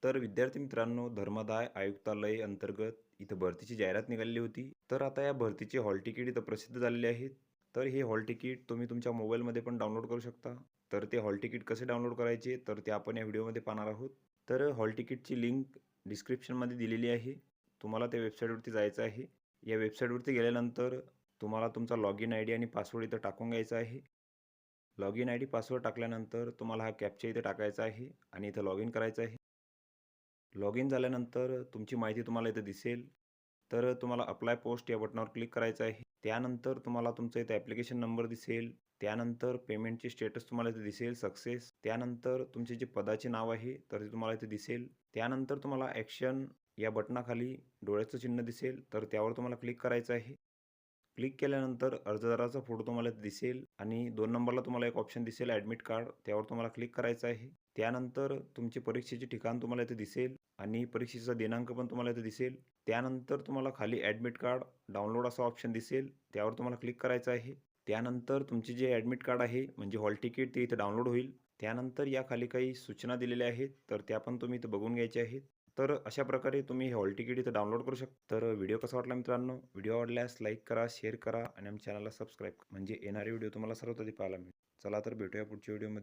तर विद्यार्थी मित्रांनो, धर्मादाय आयुक्तालय अंतर्गत इथं भरतीची जाहिरात निघालेली होती. तर आता या भरतीचे हॉल तिकीट इथं प्रसिद्ध झालेले आहेत. तर हे हॉल तिकीट तुम्ही तुमच्या मोबाईलमध्ये पण डाउनलोड करू शकता. तर ते हॉल तिकीट कसे डाउनलोड करायचे तर ते आपण या व्हिडिओमध्ये पाहणार आहोत. तर हॉल तिकीटची लिंक डिस्क्रिप्शनमध्ये दिलेली आहे. तुम्हाला त्या वेबसाईटवरती जायचं आहे. या वेबसाईटवरती गेल्यानंतर तुम्हाला तुमचा लॉगिन आय डी आणि पासवर्ड इथं टाकून घ्यायचा आहे. लॉगिन आय डी पासवर्ड टाकल्यानंतर तुम्हाला हा कॅप्चा इथे टाकायचा आहे आणि इथं लॉग इन करायचं आहे. लॉग इन झाल्यानंतर तुमची माहिती तुम्हाला इथे दिसेल. तर तुम्हाला अप्लाय पोस्ट या बटनावर क्लिक करायचं आहे. त्यानंतर तुम्हाला तुमचा इथे ॲप्लिकेशन नंबर दिसेल. त्यानंतर पेमेंटची स्टेटस तुम्हाला इथे दिसेल सक्सेस. त्यानंतर तुमचे जे पदाचे नाव आहे तर ते तुम्हाला इथे दिसेल. त्यानंतर तुम्हाला ॲक्शन या बटनाखाली डोळ्याचं चिन्ह दिसेल, तर त्यावर तुम्हाला क्लिक करायचं आहे. क्लिक केल्यानंतर अर्जदाराचा फोटो तुम्हाला दिसेल आणि 2 नंबरला तुम्हाला एक ऑप्शन दिसेल ॲडमिट कार्ड, त्यावर तुम्हाला क्लिक करायचं आहे. त्यानंतर तुमची परीक्षेचे ठिकाण तुम्हाला इथे दिसेल आणि परीक्षेचा दिनांक पण तुम्हाला इथे दिसेल. त्यानंतर तुम्हाला खाली ॲडमिट कार्ड डाउनलोड असा ऑप्शन दिसेल, त्यावर तुम्हाला क्लिक करायचं आहे. त्यानंतर तुमचे जे ॲडमिट कार्ड आहे म्हणजे हॉल तिकीट ते इथे डाउनलोड होईल. त्यानंतर या खाली काही सूचना दिलेल्या आहेत, तर त्या पण तुम्ही इथं बघून घ्यायच्या आहेत. तर अशा प्रकारे तुम्ही हे हॉल तिकीट इथं डाउनलोड करू शकता. तर व्हिडिओ कसा वाटला मित्रांनो? व्हिडिओ आवडल्यास लाईक करा, शेअर करा आणि आमच्या चॅनलला सबस्क्राईब करा. म्हणजे येणारे व्हिडिओ तुम्हाला सर्वात आधी पाहायला मिळेल. चला तर भेटूया पुढच्या व्हिडिओमध्ये.